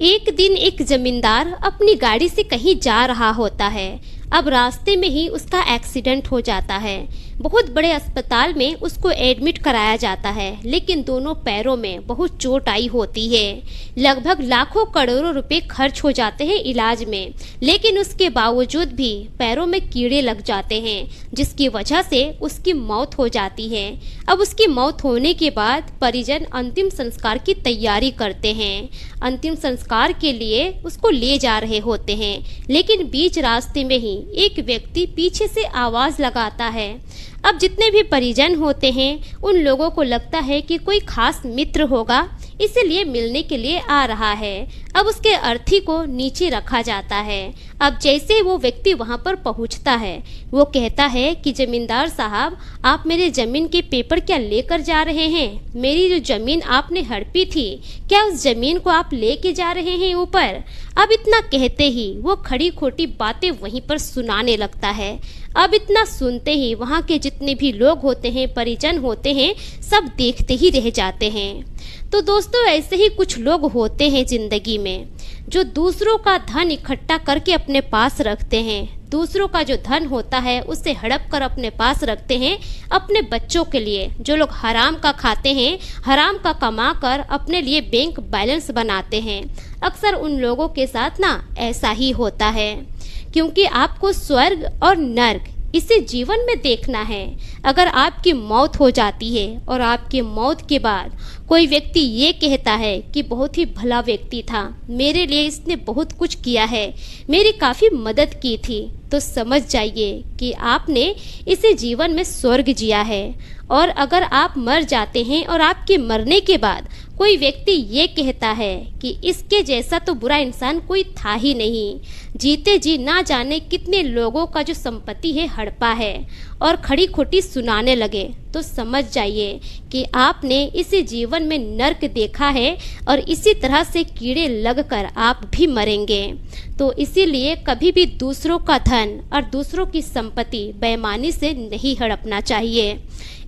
एक दिन एक जमींदार अपनी गाड़ी से कहीं जा रहा होता है। अब रास्ते में ही उसका एक्सीडेंट हो जाता है। बहुत बड़े अस्पताल में उसको एडमिट कराया जाता है, लेकिन दोनों पैरों में बहुत चोट आई होती है। लगभग लाखों करोड़ों रुपए खर्च हो जाते हैं इलाज में, लेकिन उसके बावजूद भी पैरों में कीड़े लग जाते हैं, जिसकी वजह से उसकी मौत हो जाती है। अब उसकी मौत होने के बाद परिजन अंतिम संस्कार की तैयारी करते हैं। अंतिम संस्कार के लिए उसको ले जा रहे होते हैं, लेकिन बीच रास्ते में ही एक व्यक्ति पीछे से आवाज लगाता है। अब जितने भी परिजन होते हैं उन लोगों को लगता है कि कोई खास मित्र होगा, इसीलिए मिलने के लिए आ रहा है। अब उसके अर्थी को नीचे रखा जाता है। अब जैसे वो व्यक्ति वहां पर पहुंचता है, वो कहता है कि जमींदार साहब, आप मेरे जमीन के पेपर क्या लेकर जा रहे हैं? मेरी जो जमीन आपने हड़पी थी, क्या उस जमीन को आप लेके जा रहे हैं ऊपर? अब इतना कहते ही वो खड़ी खोटी बातें वहीं पर सुनाने लगता है। अब इतना सुनते ही वहाँ के जितने भी लोग होते हैं, परिजन होते हैं, सब देखते ही रह जाते हैं। तो दोस्तों, ऐसे ही कुछ लोग होते हैं जिंदगी में, जो दूसरों का धन इकट्ठा करके अपने पास रखते हैं। दूसरों का जो धन होता है उसे हड़प कर अपने पास रखते हैं अपने बच्चों के लिए। जो लोग हराम का खाते हैं, हराम का कमा कर अपने लिए बैंक बैलेंस बनाते हैं, अक्सर उन लोगों के साथ ना ऐसा ही होता है। क्योंकि आपको स्वर्ग और नर्क इसे जीवन में देखना है। अगर आपकी मौत हो जाती है और आपकी मौत के बाद कोई व्यक्ति ये कहता है कि बहुत ही भला व्यक्ति था, मेरे लिए इसने बहुत कुछ किया है, मेरी काफ़ी मदद की थी, तो समझ जाइए कि आपने इसे जीवन में स्वर्ग जिया है। और अगर आप मर जाते हैं और आपके मरने के बाद कोई व्यक्ति ये कहता है कि इसके जैसा तो बुरा इंसान कोई था ही नहीं, जीते जी ना जाने कितने लोगों का जो संपत्ति है हड़पा है, और खड़ी खोटी सुनाने लगे, तो समझ जाइए कि आपने इसी जीवन में नर्क देखा है और इसी तरह से कीड़े लगकर आप भी मरेंगे। तो इसीलिए कभी भी दूसरों का धन और दूसरों की संपत्ति बेईमानी से नहीं हड़पना चाहिए।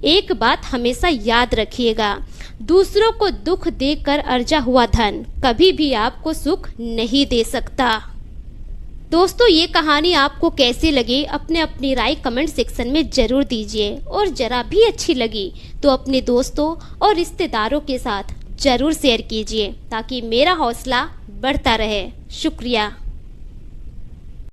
एक बात हमेशा याद रखिएगा, दूसरों को दुख देकर अर्जा हुआ धन कभी भी आपको सुख नहीं दे सकता। दोस्तों, ये कहानी आपको कैसी लगी अपने अपनी राय कमेंट सेक्शन में ज़रूर दीजिए, और ज़रा भी अच्छी लगी तो अपने दोस्तों और रिश्तेदारों के साथ ज़रूर शेयर कीजिए, ताकि मेरा हौसला बढ़ता रहे। शुक्रिया।